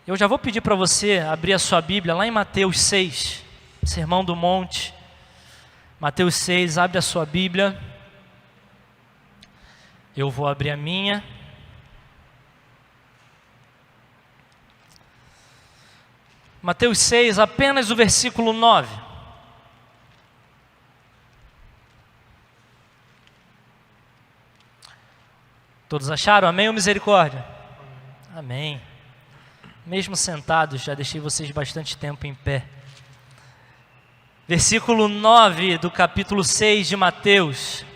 Eu já vou pedir para você abrir a sua Bíblia lá em Mateus 6, Sermão do Monte. Mateus 6, abre a sua Bíblia. Eu vou abrir a minha. Mateus 6, apenas o versículo 9. Todos acharam? Amém ou misericórdia? Amém. Mesmo sentados, já deixei vocês bastante tempo em pé. Versículo 9 do capítulo 6 de Mateus.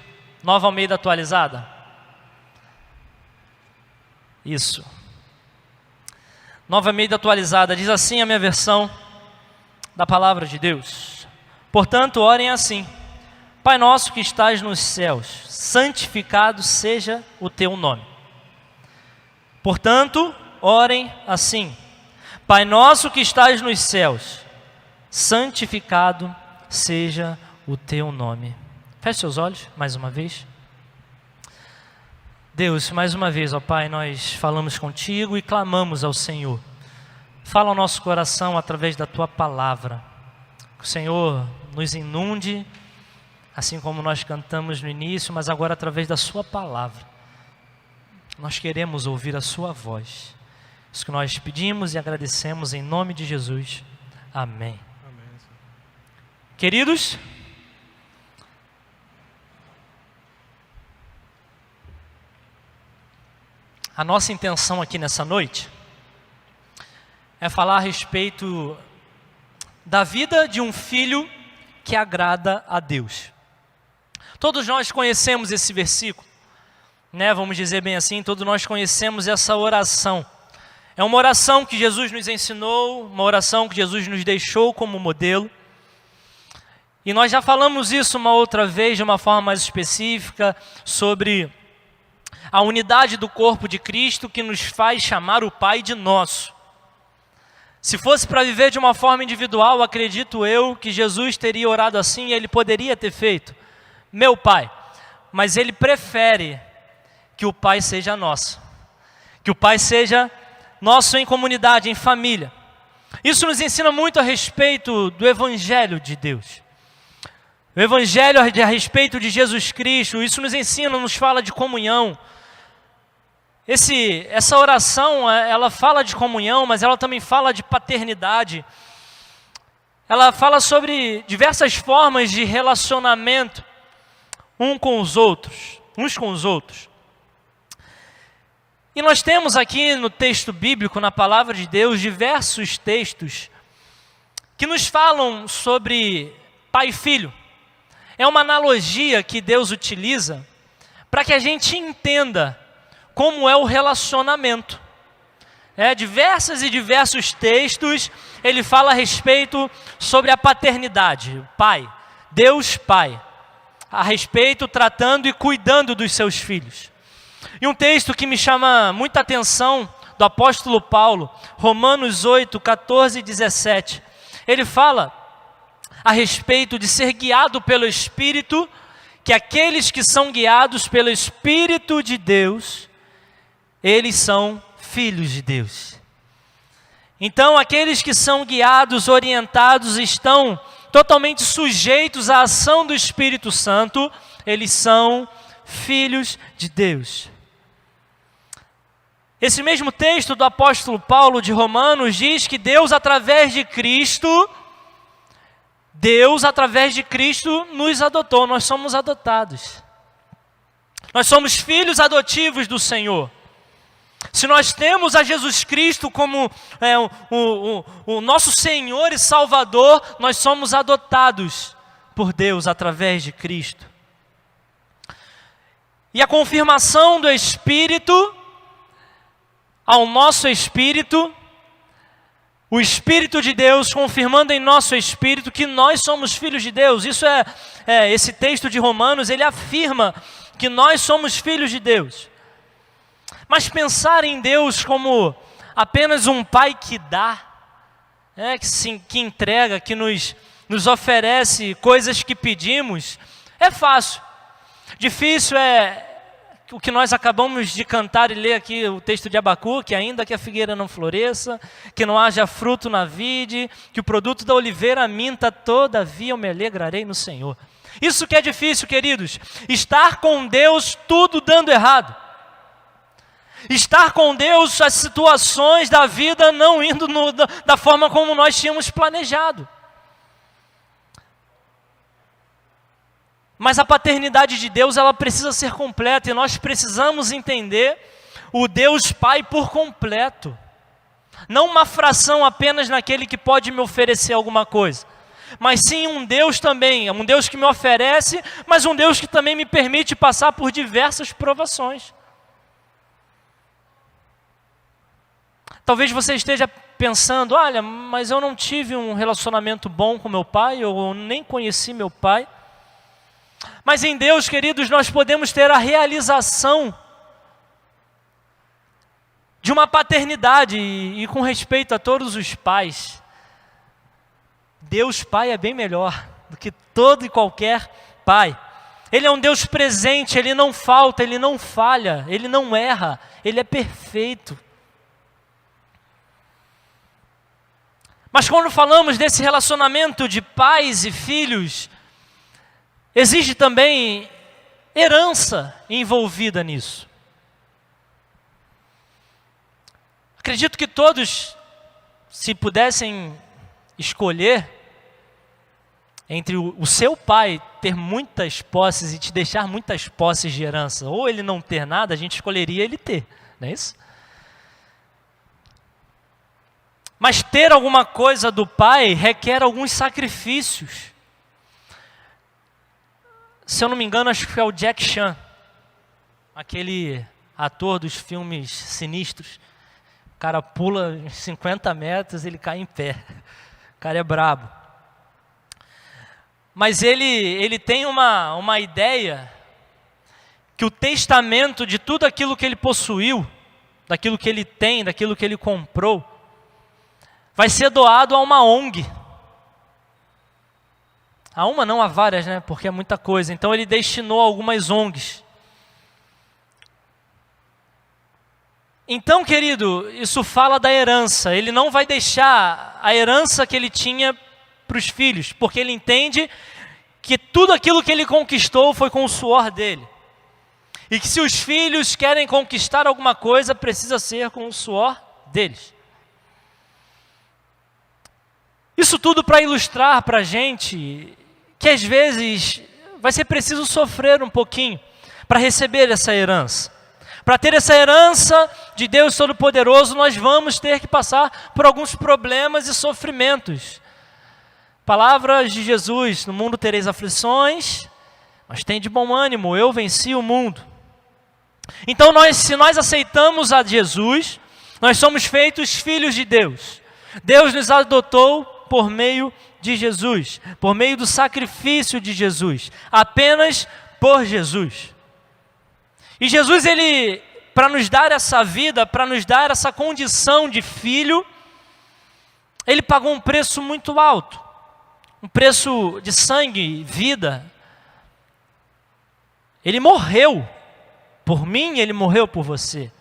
Nova Almeida atualizada. Isso. Nova Almeida atualizada. Diz assim a minha versão da palavra de Deus. Portanto, orem assim. Pai nosso que estás nos céus, santificado seja o teu nome. Portanto, orem assim. Pai nosso que estás nos céus, santificado seja o teu nome. Feche seus olhos, mais uma vez. Deus, mais uma vez, ó Pai, nós falamos contigo e clamamos ao Senhor. Fala ao nosso coração através da tua palavra. Que o Senhor nos inunde, assim como nós cantamos no início, mas agora através da sua palavra. Nós queremos ouvir a sua voz. Isso que nós pedimos e agradecemos em nome de Jesus. Amém. Amém. Queridos, a nossa intenção aqui nessa noite é falar a respeito da vida de um filho que agrada a Deus. Todos nós conhecemos esse versículo, né? Vamos dizer bem assim, todos nós conhecemos essa oração. É uma oração que Jesus nos ensinou, uma oração que Jesus nos deixou como modelo. E nós já falamos isso uma outra vez, de uma forma mais específica, sobre a unidade do corpo de Cristo que nos faz chamar o Pai de nosso. Se fosse para viver de uma forma individual, acredito eu que Jesus teria orado assim e ele poderia ter feito: meu Pai. Mas ele prefere que o Pai seja nosso, que o Pai seja nosso em comunidade, em família. Isso nos ensina muito a respeito do Evangelho de Deus. O Evangelho a respeito de Jesus Cristo, isso nos ensina, nos fala de comunhão. Essa oração, ela fala de comunhão, mas ela também fala de paternidade. Ela fala sobre diversas formas de relacionamento uns com os outros. E nós temos aqui no texto bíblico, na palavra de Deus, diversos textos que nos falam sobre pai e filho. É uma analogia que Deus utiliza para que a gente entenda como é o relacionamento. Diversos textos, ele fala a respeito sobre a paternidade, Pai, Deus Pai, a respeito, tratando e cuidando dos seus filhos. E um texto que me chama muita atenção, do apóstolo Paulo, Romanos 8, 14 e 17. Ele fala a respeito de ser guiado pelo Espírito, que aqueles que são guiados pelo Espírito de Deus, eles são filhos de Deus. Então, aqueles que são guiados, orientados, estão totalmente sujeitos à ação do Espírito Santo, eles são filhos de Deus. Esse mesmo texto do apóstolo Paulo de Romanos diz que Deus através de Cristo nos adotou, nós somos adotados. Nós somos filhos adotivos do Senhor. Se nós temos a Jesus Cristo como o nosso Senhor e Salvador, nós somos adotados por Deus através de Cristo. E a confirmação do Espírito ao nosso espírito, o Espírito de Deus confirmando em nosso espírito que nós somos filhos de Deus. Isso esse texto de Romanos, ele afirma que nós somos filhos de Deus. Mas pensar em Deus como apenas um pai que dá, que entrega, que nos oferece coisas que pedimos, é fácil. Difícil é o que nós acabamos de cantar e ler aqui, o texto de Abacuque, ainda que a figueira não floresça, que não haja fruto na vide, que o produto da oliveira minta, todavia eu me alegrarei no Senhor. Isso que é difícil, queridos, estar com Deus tudo dando errado. Estar com Deus, as situações da vida não indo da forma como nós tínhamos planejado. Mas a paternidade de Deus, ela precisa ser completa, e nós precisamos entender o Deus Pai por completo. Não uma fração apenas naquele que pode me oferecer alguma coisa, mas sim um Deus também, um Deus que me oferece, mas um Deus que também me permite passar por diversas provações. Talvez você esteja pensando, olha, mas eu não tive um relacionamento bom com meu pai, eu nem conheci meu pai. Mas em Deus, queridos, nós podemos ter a realização de uma paternidade, e com respeito a todos os pais, Deus Pai é bem melhor do que todo e qualquer pai. Ele é um Deus presente, Ele não falta, Ele não falha, Ele não erra, Ele é perfeito. Mas quando falamos desse relacionamento de pais e filhos, existe também herança envolvida nisso. Acredito que todos, se pudessem escolher entre o seu pai ter muitas posses e te deixar muitas posses de herança, ou ele não ter nada, a gente escolheria ele ter, não é isso? Mas ter alguma coisa do pai requer alguns sacrifícios. Se eu não me engano, acho que é o Jack Chan, aquele ator dos filmes sinistros. O cara pula uns 50 metros, ele cai em pé. O cara é brabo. Mas ele tem uma ideia que o testamento de tudo aquilo que ele possuiu, daquilo que ele tem, daquilo que ele comprou, vai ser doado a uma ONG. A uma não, a várias, né? Porque é muita coisa. Então ele destinou a algumas ONGs. Então, querido, isso fala da herança. Ele não vai deixar a herança que ele tinha para os filhos, porque ele entende que tudo aquilo que ele conquistou foi com o suor dele. E que se os filhos querem conquistar alguma coisa, precisa ser com o suor deles. Isso tudo para ilustrar para a gente que às vezes vai ser preciso sofrer um pouquinho para receber essa herança. Para ter essa herança de Deus Todo-Poderoso, nós vamos ter que passar por alguns problemas e sofrimentos. Palavras de Jesus: no mundo tereis aflições, mas tem de bom ânimo, eu venci o mundo. Então se nós aceitamos a Jesus, nós somos feitos filhos de Deus. Deus nos adotou por meio de Jesus, por meio do sacrifício de Jesus, apenas por Jesus. E Jesus, ele, para nos dar essa vida, para nos dar essa condição de filho, ele pagou um preço muito alto, um preço de sangue, vida. Ele morreu por mim, ele morreu por você.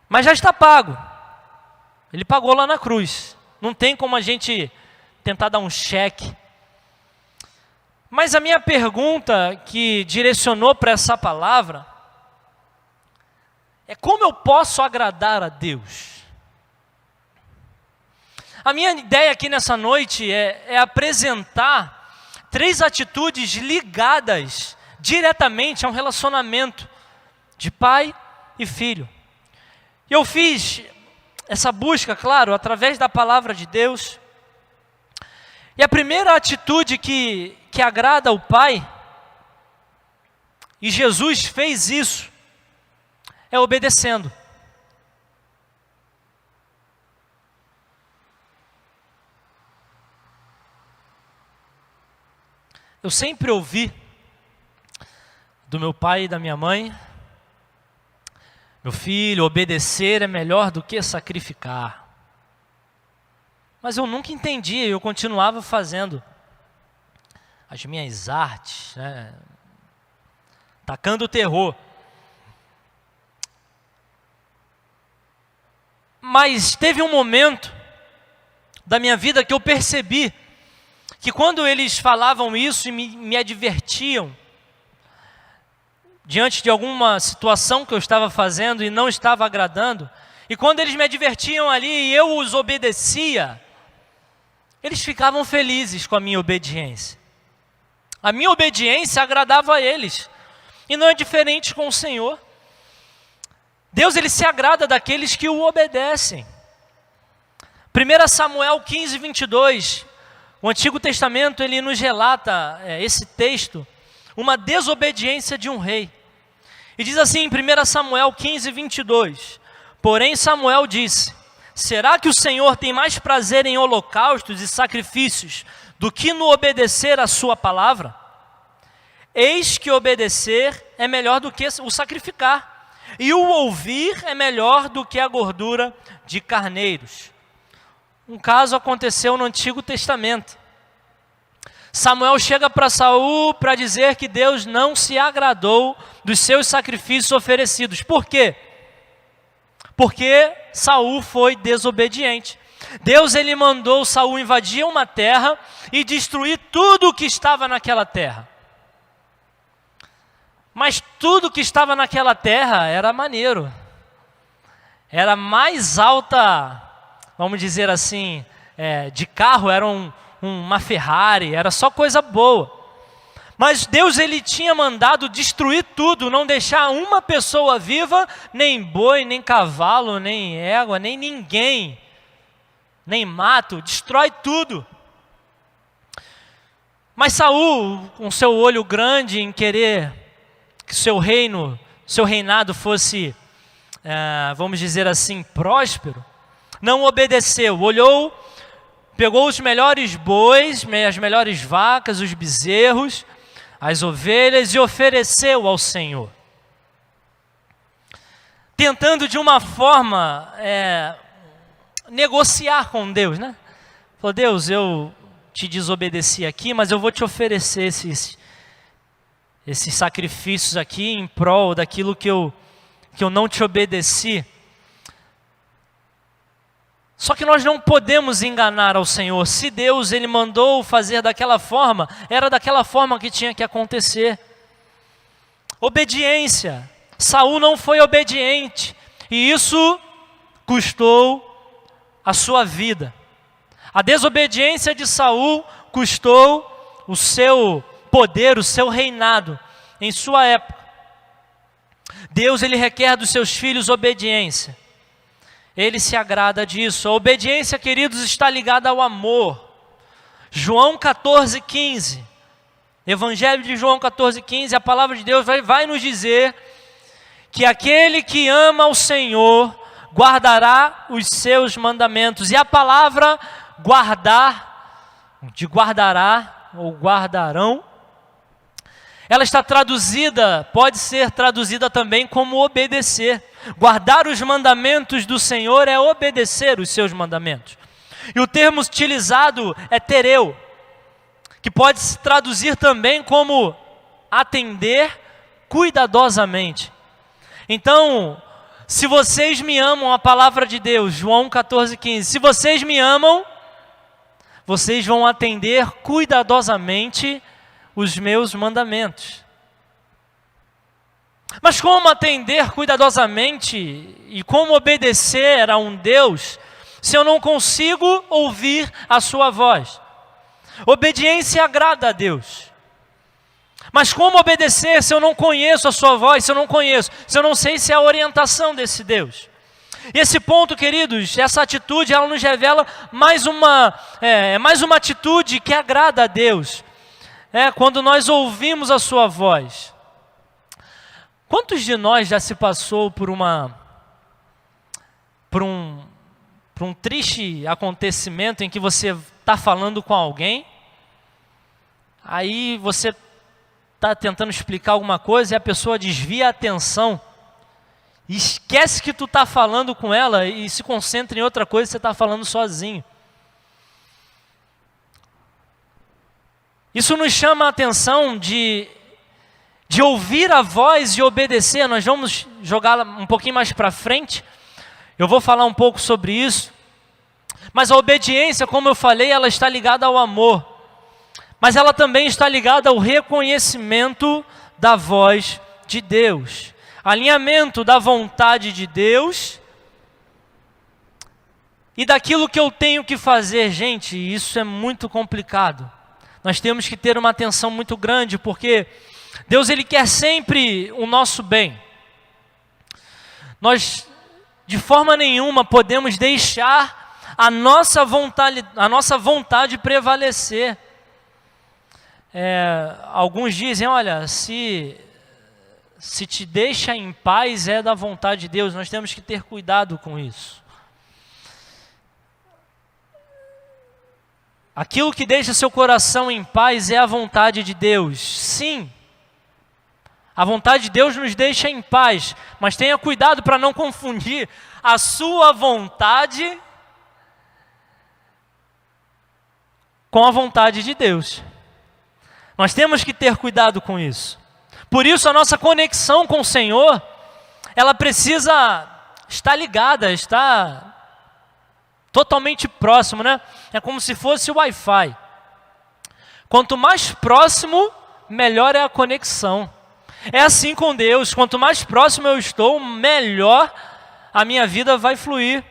Mas já está pago. Ele pagou lá na cruz. Não tem como a gente tentar dar um cheque. Mas a minha pergunta que direcionou para essa palavra é: como eu posso agradar a Deus? A minha ideia aqui nessa noite é apresentar 3 atitudes ligadas diretamente a um relacionamento de pai e filho. Eu fiz essa busca, claro, através da palavra de Deus. E a primeira atitude que agrada ao Pai, e Jesus fez isso, é obedecendo. Eu sempre ouvi do meu pai e da minha mãe: meu filho, obedecer é melhor do que sacrificar. Mas eu nunca entendia, eu continuava fazendo as minhas artes, né? tacando terror. Mas teve um momento da minha vida que eu percebi que quando eles falavam isso e me advertiam diante de alguma situação que eu estava fazendo e não estava agradando, e quando eles me advertiam ali e eu os obedecia, eles ficavam felizes com a minha obediência. A minha obediência agradava a eles, e não é diferente com o Senhor. Deus, ele se agrada daqueles que o obedecem. 1 Samuel 15, 22, o Antigo Testamento, ele nos relata esse texto, uma desobediência de um rei. E diz assim em 1 Samuel 15, 22, porém Samuel disse, será que o Senhor tem mais prazer em holocaustos e sacrifícios do que no obedecer a sua palavra? Eis que obedecer é melhor do que o sacrificar, e o ouvir é melhor do que a gordura de carneiros. Um caso aconteceu no Antigo Testamento. Samuel chega para Saul para dizer que Deus não se agradou dos seus sacrifícios oferecidos. Por quê? Porque Saul foi desobediente. Deus, ele mandou Saul invadir uma terra e destruir tudo o que estava naquela terra. Mas tudo que estava naquela terra era maneiro. Era mais alta, vamos dizer assim, de carro, era uma Ferrari, era só coisa boa. Mas Deus, ele tinha mandado destruir tudo, não deixar uma pessoa viva, nem boi, nem cavalo, nem égua, nem ninguém, nem mato, destrói tudo. Mas Saul, com seu olho grande em querer que seu reinado fosse, vamos dizer assim, próspero, não obedeceu, olhou, pegou os melhores bois, as melhores vacas, os bezerros, as ovelhas e ofereceu ao Senhor. Tentando de uma forma negociar com Deus, né? Falou, Deus, eu te desobedeci aqui, mas eu vou te oferecer esses sacrifícios aqui em prol daquilo que eu não te obedeci. Só que nós não podemos enganar ao Senhor. Se Deus, ele mandou fazer daquela forma, era daquela forma que tinha que acontecer. Obediência. Saul não foi obediente, e isso custou a sua vida. A desobediência de Saul custou o seu poder, o seu reinado em sua época. Deus, ele requer dos seus filhos obediência. Ele se agrada disso. A obediência, queridos, está ligada ao amor. João 14,15. Evangelho de João 14,15, a palavra de Deus vai nos dizer que aquele que ama o Senhor guardará os seus mandamentos. E a palavra guardar, de guardará ou guardarão, ela está traduzida, pode ser traduzida também como obedecer. Guardar os mandamentos do Senhor é obedecer os seus mandamentos. E o termo utilizado é tereu, que pode se traduzir também como atender cuidadosamente. Então, se vocês me amam, a palavra de Deus, João 14,15, se vocês me amam, vocês vão atender cuidadosamente os meus mandamentos. Mas como atender cuidadosamente e como obedecer a um Deus se eu não consigo ouvir a sua voz? Obediência agrada a Deus. Mas como obedecer se eu não conheço a sua voz, se eu não sei se é a orientação desse Deus? E esse ponto, queridos, essa atitude, ela nos revela mais uma atitude que agrada a Deus. Quando nós ouvimos a sua voz. Quantos de nós já se passou por um triste acontecimento em que você está falando com alguém, aí você está tentando explicar alguma coisa e a pessoa desvia a atenção, e esquece que tu está falando com ela e se concentra em outra coisa e você está falando sozinho. Isso nos chama a atenção de de ouvir a voz e obedecer. Nós vamos jogá-la um pouquinho mais para frente. Eu vou falar um pouco sobre isso. Mas a obediência, como eu falei, ela está ligada ao amor. Mas ela também está ligada ao reconhecimento da voz de Deus. Alinhamento da vontade de Deus e daquilo que eu tenho que fazer. Gente, isso é muito complicado. Nós temos que ter uma atenção muito grande, porque Deus, Ele quer sempre o nosso bem. Nós, de forma nenhuma, podemos deixar a nossa vontade prevalecer. Alguns dizem, olha, se te deixa em paz é da vontade de Deus. Nós temos que ter cuidado com isso. Aquilo que deixa seu coração em paz é a vontade de Deus. Sim, a vontade de Deus nos deixa em paz, mas tenha cuidado para não confundir a sua vontade com a vontade de Deus. Nós temos que ter cuidado com isso. Por isso a nossa conexão com o Senhor, ela precisa estar ligada, estar totalmente próximo, né? É como se fosse o Wi-Fi. Quanto mais próximo, melhor é a conexão. É assim com Deus, quanto mais próximo eu estou, melhor a minha vida vai fluir.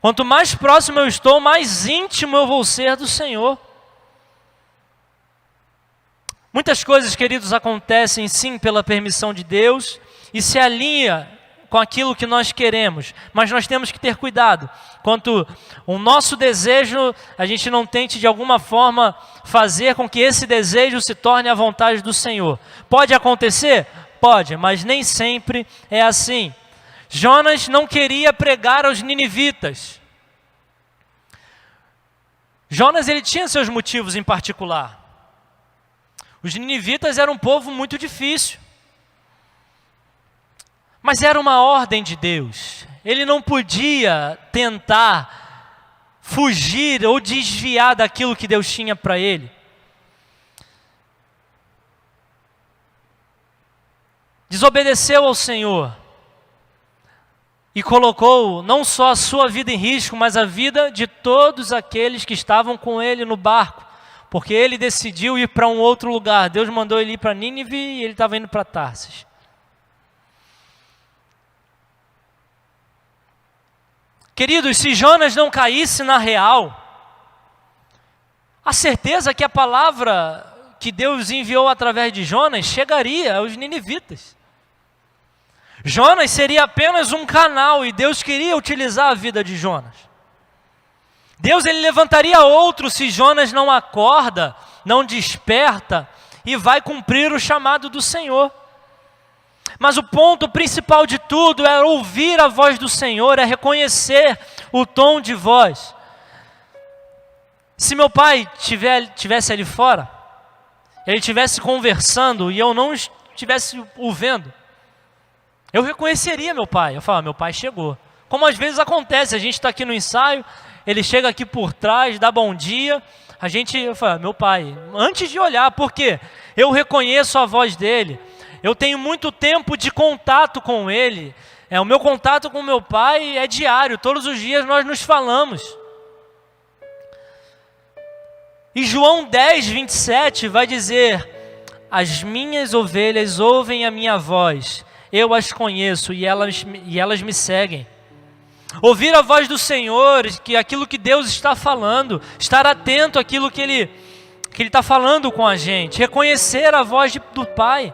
Quanto mais próximo eu estou, mais íntimo eu vou ser do Senhor. Muitas coisas, queridos, acontecem sim pela permissão de Deus e se alinha com aquilo que nós queremos, mas nós temos que ter cuidado quanto o nosso desejo, a gente não tente de alguma forma fazer com que esse desejo se torne a vontade do Senhor. Pode acontecer? Pode, mas nem sempre é assim. Jonas não queria pregar aos ninivitas. Jonas, ele tinha seus motivos em particular. Os ninivitas eram um povo muito difícil. Mas era uma ordem de Deus. Ele não podia tentar fugir ou desviar daquilo que Deus tinha para ele. Desobedeceu ao Senhor e colocou não só a sua vida em risco, mas a vida de todos aqueles que estavam com ele no barco, porque ele decidiu ir para um outro lugar. Deus mandou ele ir para Nínive e ele estava indo para Tarsis. Queridos, se Jonas não caísse na real, a certeza que a palavra que Deus enviou através de Jonas chegaria aos ninivitas. Jonas seria apenas um canal e Deus queria utilizar a vida de Jonas. Deus, ele levantaria outro se Jonas não acorda, não desperta e vai cumprir o chamado do Senhor. Mas o ponto principal de tudo é ouvir a voz do Senhor, é reconhecer o tom de voz. Se meu pai tivesse ali fora, ele estivesse conversando e eu não estivesse o vendo, eu reconheceria meu pai. Eu falo, meu pai chegou. Como às vezes acontece, a gente está aqui no ensaio, ele chega aqui por trás, dá bom dia, eu falo, meu pai, antes de olhar, por quê? Eu reconheço a voz dele. Eu tenho muito tempo de contato com ele. O meu contato com meu pai é diário. Todos os dias nós nos falamos. E João 10, 27 vai dizer: as minhas ovelhas ouvem a minha voz. Eu as conheço e elas me seguem. Ouvir a voz do Senhor, que aquilo que Deus está falando, estar atento àquilo que Ele está falando com a gente. Reconhecer a voz do Pai.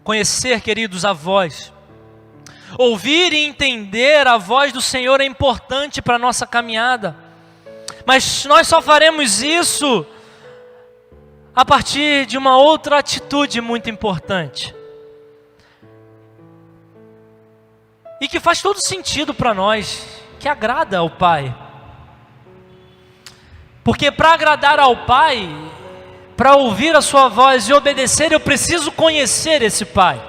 Conhecer, queridos, a voz. Ouvir e entender a voz do Senhor é importante para a nossa caminhada. Mas nós só faremos isso a partir de uma outra atitude muito importante. E que faz todo sentido para nós, que agrada ao Pai. Porque para agradar ao Pai, para ouvir a sua voz e obedecer, eu preciso conhecer esse Pai.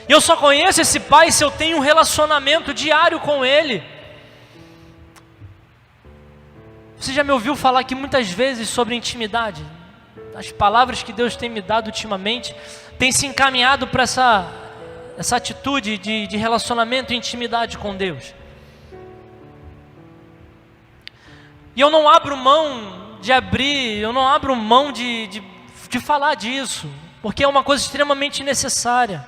Eu só conheço esse Pai se eu tenho um relacionamento diário com Ele. Você já me ouviu falar aqui muitas vezes sobre intimidade? As palavras que Deus tem me dado ultimamente têm se encaminhado para essa atitude de relacionamento e intimidade com Deus. E eu não abro mão de abrir, eu não abro mão de falar disso, porque é uma coisa extremamente necessária.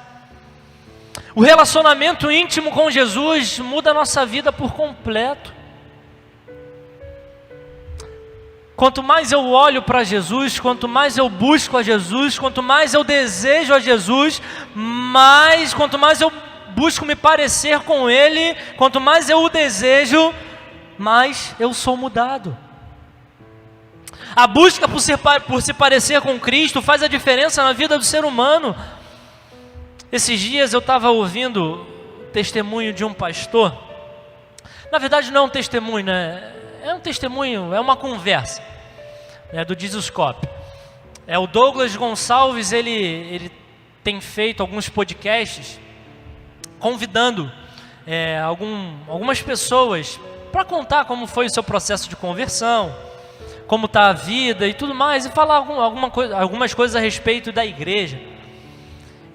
O relacionamento íntimo com Jesus muda a nossa vida por completo. Quanto mais eu olho para Jesus, quanto mais eu busco a Jesus, quanto mais eu desejo a Jesus, quanto mais eu busco me parecer com Ele, quanto mais eu o desejo, mais eu sou mudado. A busca por se parecer com Cristo faz a diferença na vida do ser humano. Esses dias eu estava ouvindo o testemunho de um pastor. Na verdade não é um testemunho, né? É um testemunho, é uma conversa, né, do Dizoscope. O Douglas Gonçalves, ele tem feito alguns podcasts convidando algumas pessoas para contar como foi o seu processo de conversão, como está a vida e tudo mais, e falar algumas coisas a respeito da igreja.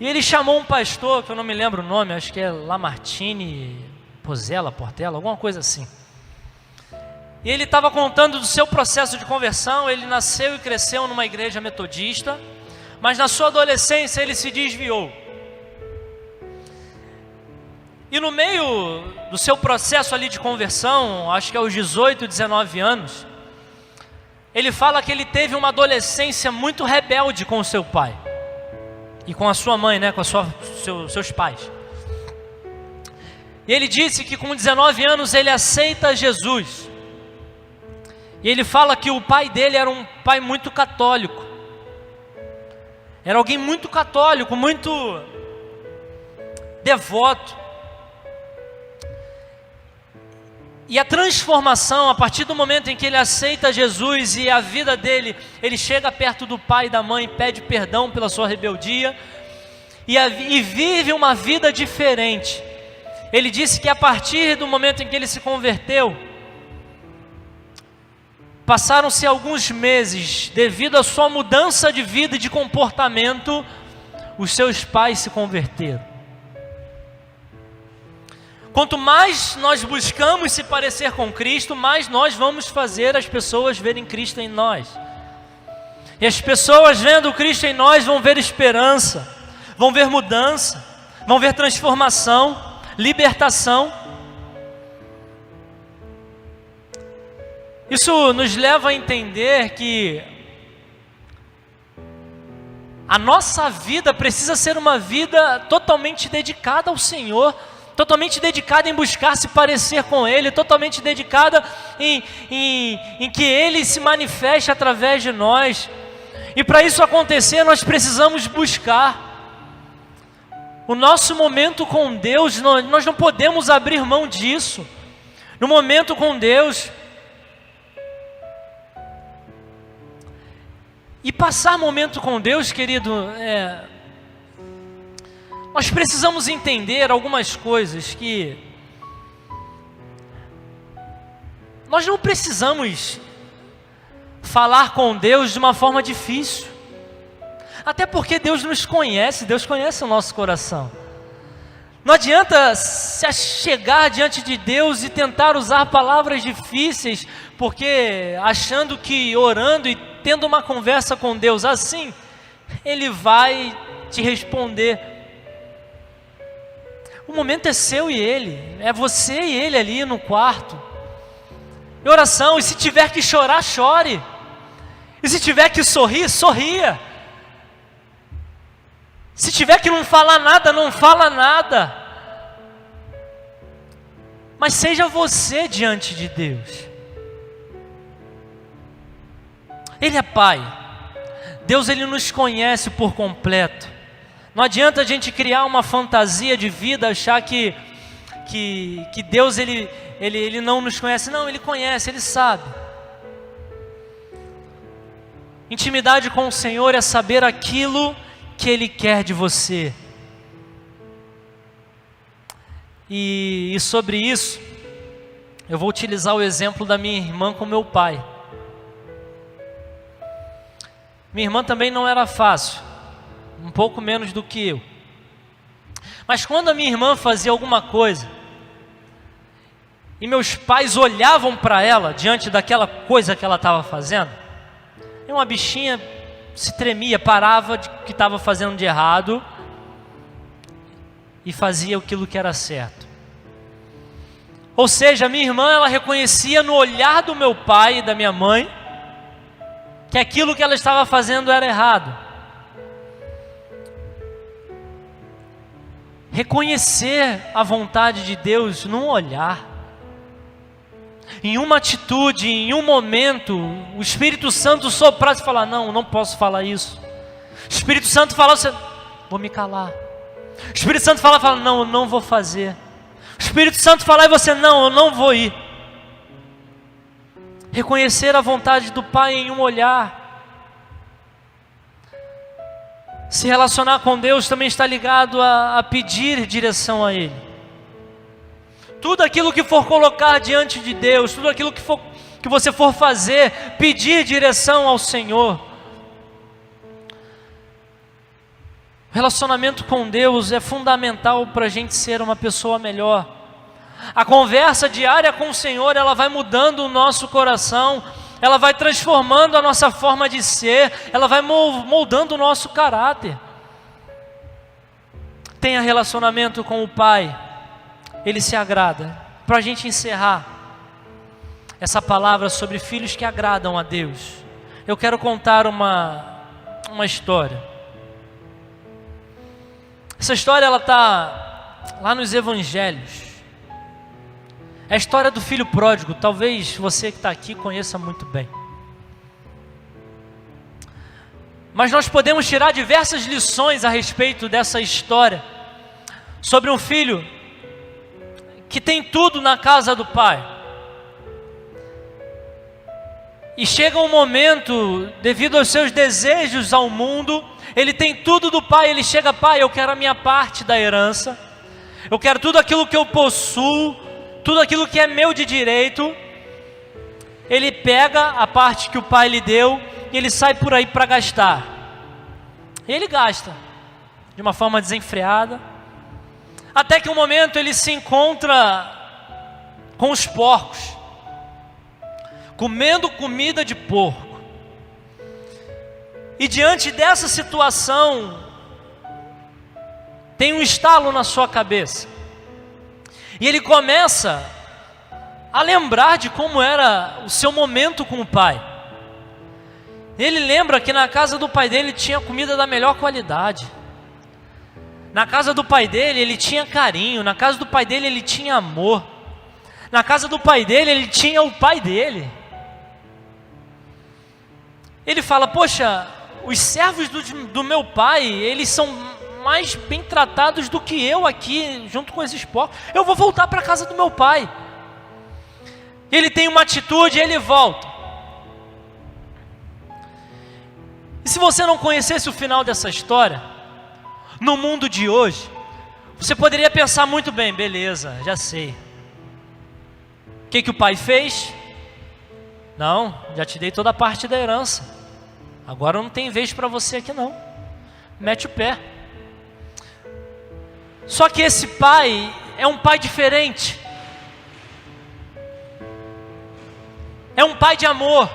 E ele chamou um pastor, que eu não me lembro o nome, acho que é Lamartine Portela, alguma coisa assim. E ele estava contando do seu processo de conversão. Ele nasceu e cresceu numa igreja metodista, mas na sua adolescência ele se desviou. E no meio do seu processo ali de conversão, acho que aos 18, 19 anos, ele fala que ele teve uma adolescência muito rebelde com o seu pai e com a sua mãe, né, com seus pais. E ele disse que com 19 anos ele aceita Jesus. E ele fala que o pai dele era um pai muito católico. Era alguém muito católico, muito devoto. E a transformação, a partir do momento em que ele aceita Jesus e a vida dele, ele chega perto do pai e da mãe, pede perdão pela sua rebeldia e vive uma vida diferente. Ele disse que a partir do momento em que ele se converteu, passaram-se alguns meses, devido à sua mudança de vida e de comportamento, os seus pais se converteram. Quanto mais nós buscamos se parecer com Cristo, mais nós vamos fazer as pessoas verem Cristo em nós. E as pessoas vendo Cristo em nós vão ver esperança, vão ver mudança, vão ver transformação, libertação. Isso nos leva a entender que a nossa vida precisa ser uma vida totalmente dedicada ao Senhor, totalmente dedicada em buscar se parecer com Ele, totalmente dedicada em que Ele se manifeste através de nós. E para isso acontecer, nós precisamos buscar o nosso momento com Deus. Nós não podemos abrir mão disso. No momento com Deus, e passar momento com Deus, querido, nós precisamos entender algumas coisas que nós não precisamos falar com Deus de uma forma difícil, até porque Deus nos conhece, Deus conhece o nosso coração. Não adianta se chegar diante de Deus e tentar usar palavras difíceis, porque achando que orando e tendo uma conversa com Deus assim, Ele vai te responder. O momento é seu e Ele, é você e Ele ali no quarto, em oração. E se tiver que chorar, chore, e se tiver que sorrir, sorria, se tiver que não falar nada, não fala nada, mas seja você diante de Deus. Ele é Pai, Deus, Ele nos conhece por completo. Não adianta a gente criar uma fantasia de vida, achar que Deus ele não nos conhece. Não, Ele conhece, Ele sabe. Intimidade com o Senhor é saber aquilo que Ele quer de você. E sobre isso, Eu vou utilizar o exemplo da minha irmã com meu pai. Minha irmã também não era fácil, um pouco menos do que eu. Mas quando a minha irmã fazia alguma coisa, e meus pais olhavam para ela diante daquela coisa que ela estava fazendo, e uma bichinha se tremia, parava de que estava fazendo de errado e fazia aquilo que era certo. Ou seja, a minha irmã, ela reconhecia no olhar do meu pai e da minha mãe que aquilo que ela estava fazendo era errado. Reconhecer a vontade de Deus num olhar, em uma atitude, em um momento, o Espírito Santo soprar e falar: não, não posso falar isso. O Espírito Santo fala: vou me calar. O Espírito Santo fala: não, eu não vou fazer. O Espírito Santo fala e você: não, eu não vou ir. Reconhecer a vontade do Pai em um olhar. Se relacionar com Deus também está ligado a pedir direção a Ele. Tudo aquilo que for colocar diante de Deus, tudo aquilo que você for fazer, pedir direção ao Senhor. O relacionamento com Deus é fundamental para a gente ser uma pessoa melhor. A conversa diária com o Senhor, ela vai mudando o nosso coração, ela vai transformando a nossa forma de ser, ela vai moldando o nosso caráter. Tenha relacionamento com o Pai, Ele se agrada. Para a gente encerrar essa palavra sobre filhos que agradam a Deus, eu quero contar uma história. Essa história, ela está lá nos Evangelhos. É a história do filho pródigo. Talvez você que está aqui conheça muito bem. Mas nós podemos tirar diversas lições a respeito dessa história, sobre um filho que tem tudo na casa do pai. E chega um momento, devido aos seus desejos ao mundo, ele tem tudo do pai, ele chega: pai, eu quero a minha parte da herança, eu quero tudo aquilo que eu possuo, tudo aquilo que é meu de direito. Ele pega a parte que o pai lhe deu e ele sai por aí para gastar. Ele gasta de uma forma desenfreada, até que um momento ele se encontra com os porcos, comendo comida de porco. E diante dessa situação, tem um estalo na sua cabeça. E ele começa a lembrar de como era o seu momento com o pai. Ele lembra que na casa do pai dele tinha comida da melhor qualidade. Na casa do pai dele ele tinha carinho. Na casa do pai dele ele tinha amor. Na casa do pai dele ele tinha o pai dele. Ele fala: poxa, os servos do meu pai, eles são mais bem tratados do que eu aqui, junto com esses porcos. Eu vou voltar para a casa do meu pai. Ele tem uma atitude, ele volta. E se você não conhecesse o final dessa história, no mundo de hoje, você poderia pensar muito bem: beleza, já sei. O que o pai fez? Não, já te dei toda a parte da herança, agora não tem vez para você aqui não. Mete o pé. Só que esse pai é um pai diferente. É um pai de amor.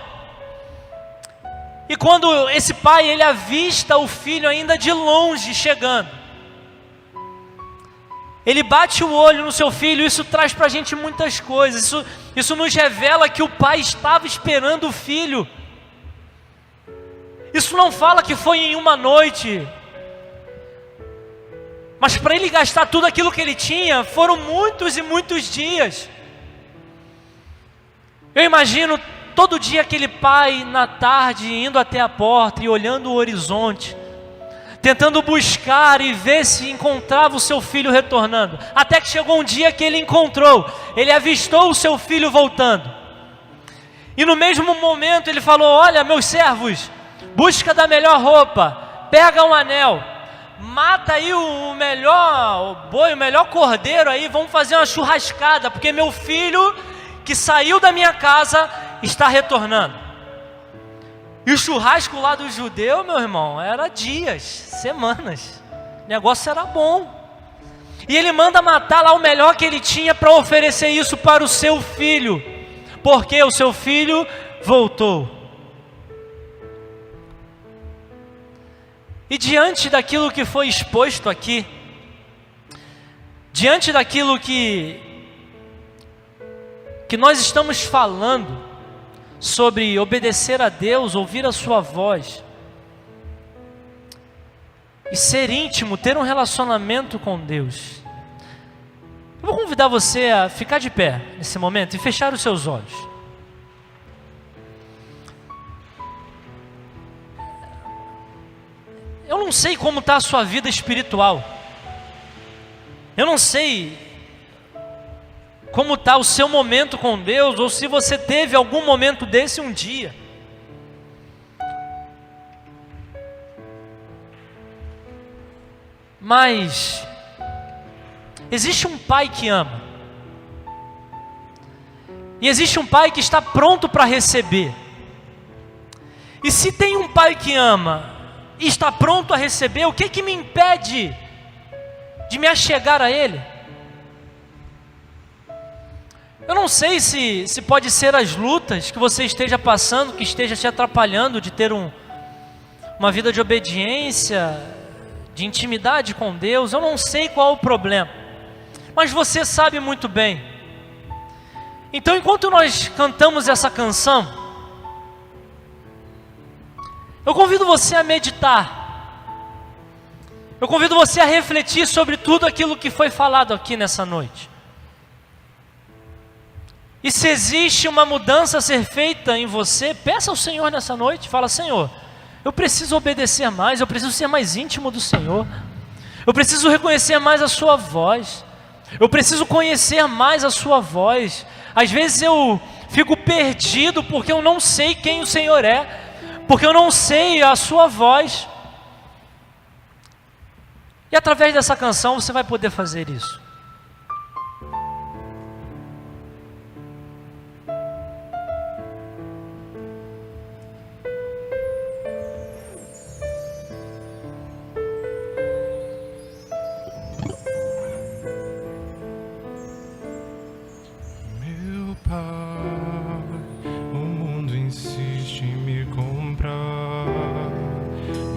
E quando esse pai, ele avista o filho ainda de longe chegando, ele bate o olho no seu filho. Isso traz para a gente muitas coisas. Isso nos revela que o pai estava esperando o filho. Isso não fala que foi em uma noite, mas para ele gastar tudo aquilo que ele tinha, foram muitos e muitos dias. Eu imagino todo dia aquele pai na tarde indo até a porta e olhando o horizonte, tentando buscar e ver se encontrava o seu filho retornando. Até que chegou um dia que ele encontrou, ele avistou o seu filho voltando. E no mesmo momento ele falou: olha, meus servos, busca da melhor roupa, pega um anel, mata aí o melhor boi, o melhor cordeiro aí, vamos fazer uma churrascada, porque meu filho que saiu da minha casa está retornando. E o churrasco lá do judeu, meu irmão, era dias, semanas. O negócio era bom. E ele manda matar lá o melhor que ele tinha para oferecer isso para o seu filho. Porque o seu filho voltou. E diante daquilo que foi exposto aqui, diante daquilo que nós estamos falando sobre obedecer a Deus, ouvir a sua voz e ser íntimo, ter um relacionamento com Deus, eu vou convidar você a ficar de pé nesse momento e fechar os seus olhos. Eu não sei como está a sua vida espiritual. Eu não sei como está o seu momento com Deus, ou se você teve algum momento desse um dia. Mas existe um pai que ama. E existe um pai que está pronto para receber. E se tem um pai que ama e está pronto a receber, o que me impede de me achegar a Ele? Eu não sei se pode ser as lutas que você esteja passando, que esteja te atrapalhando de ter uma vida de obediência, de intimidade com Deus. Eu não sei qual o problema, mas você sabe muito bem. Então, enquanto nós cantamos essa canção, eu convido você a meditar. Eu convido você a refletir sobre tudo aquilo que foi falado aqui nessa noite. E se existe uma mudança a ser feita em você, peça ao Senhor nessa noite. Fala: Senhor, eu preciso obedecer mais, eu preciso ser mais íntimo do Senhor. Eu preciso reconhecer mais a sua voz. Eu preciso conhecer mais a sua voz. Às vezes eu fico perdido porque eu não sei quem o Senhor é, porque eu não sei a sua voz. E através dessa canção você vai poder fazer isso.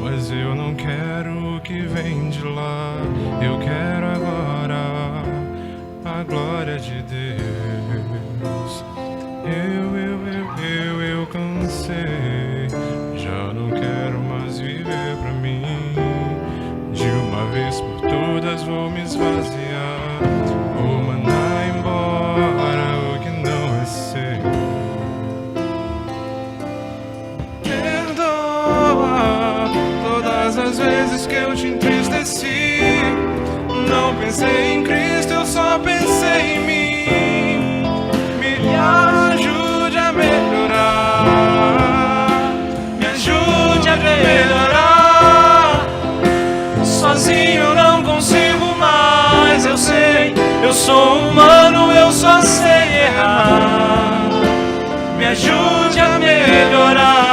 Mas eu não quero o que vem de lá. Eu quero agora a glória de Deus. Eu cansei. Já não quero mais viver pra mim. De uma vez por todas vou me esvaziar. Vou mandar embora o que não é seu. As vezes que eu te entristeci, não pensei em Cristo, eu só pensei em mim. Me ajude a melhorar, me ajude a melhorar. Sozinho eu não consigo mais, eu sei, eu sou humano, eu só sei errar. Me ajude a melhorar,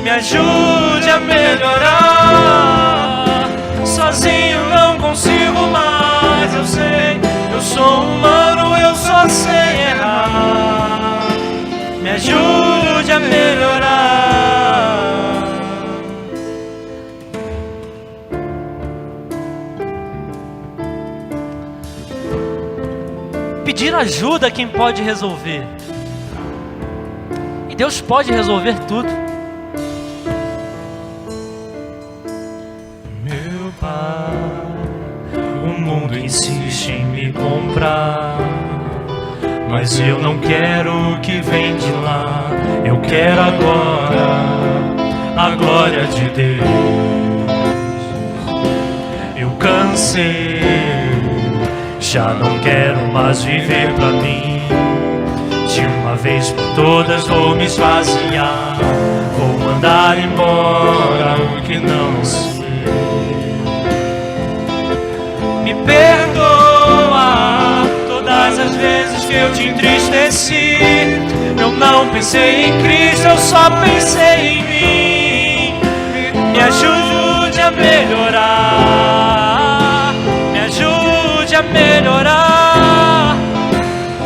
me ajude a melhorar. Sozinho não consigo mais, eu sei, eu sou humano, eu só sei errar. Me ajude a melhorar. Pedir ajuda é quem pode resolver. E Deus pode resolver tudo. O mundo insiste em me comprar, mas eu não quero o que vem de lá. Eu quero agora a glória de Deus. Eu cansei, já não quero mais viver pra mim. De uma vez por todas vou me esvaziar. Vou mandar embora o que não sei. Me perdoa todas as vezes que eu te te entristeci. Eu não pensei em Cristo, eu só pensei em mim. Me ajude a melhorar, me ajude a melhorar.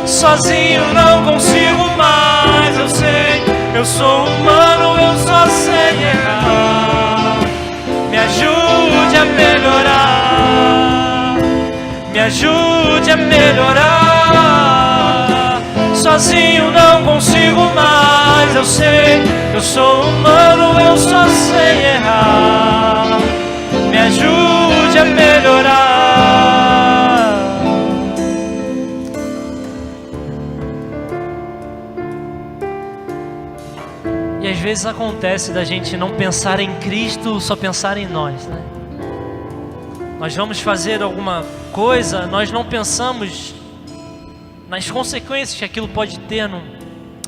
Sozinho não consigo mais, eu sei. Eu sou humano, eu só sei errar. Me ajude a melhorar, me ajude a melhorar. Sozinho não consigo mais, eu sei. Eu sou humano, eu só sei errar. Me ajude a melhorar. E às vezes acontece da gente não pensar em Cristo, só pensar em nós, né? Nós vamos fazer alguma coisa, nós não pensamos nas consequências que aquilo pode ter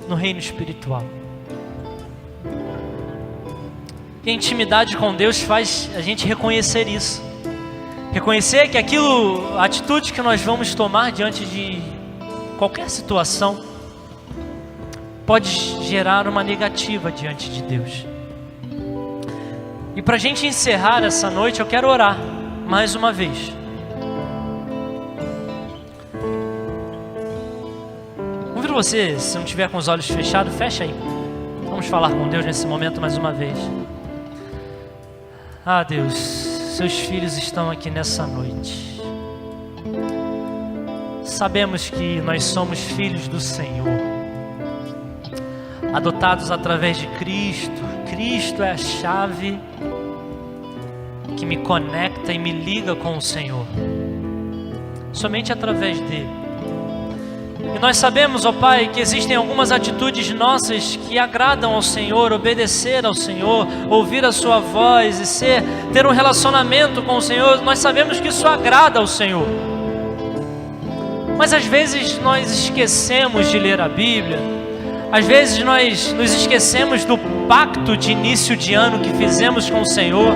no reino espiritual. E a intimidade com Deus faz a gente reconhecer isso. Reconhecer que a atitude que nós vamos tomar diante de qualquer situação pode gerar uma negativa diante de Deus. E para a gente encerrar essa noite, eu quero orar mais uma vez. Convido você, se não estiver com os olhos fechados, fecha aí. Vamos falar com Deus nesse momento mais uma vez. Ah, Deus, seus filhos estão aqui nessa noite. Sabemos que nós somos filhos do Senhor, adotados através de Cristo. Cristo é a chave que me conecta e me liga com o Senhor. Somente através dele. E nós sabemos, ó Pai, que existem algumas atitudes nossas que agradam ao Senhor, obedecer ao Senhor, ouvir a sua voz e ter um relacionamento com o Senhor. Nós sabemos que isso agrada ao Senhor. Mas às vezes nós esquecemos de ler a Bíblia. Às vezes nós nos esquecemos do pacto de início de ano que fizemos com o Senhor,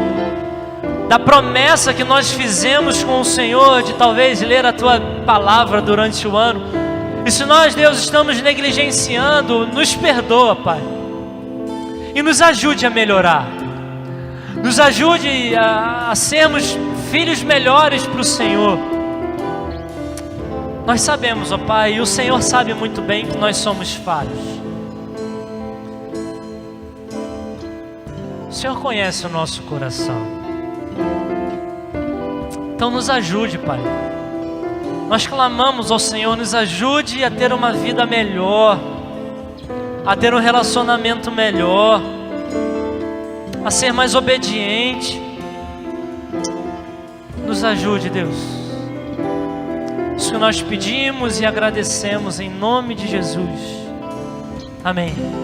da promessa que nós fizemos com o Senhor de talvez ler a Tua palavra durante o ano. E se nós, Deus, estamos negligenciando, nos perdoa, Pai, e nos ajude a melhorar, nos ajude a sermos filhos melhores para o Senhor. Nós sabemos, ó Pai, e o Senhor sabe muito bem que nós somos falhos. O Senhor conhece o nosso coração. Então nos ajude, Pai. Nós clamamos ao Senhor, nos ajude a ter uma vida melhor, a ter um relacionamento melhor, a ser mais obediente. Nos ajude, Deus. Isso que nós pedimos e agradecemos em nome de Jesus. Amém.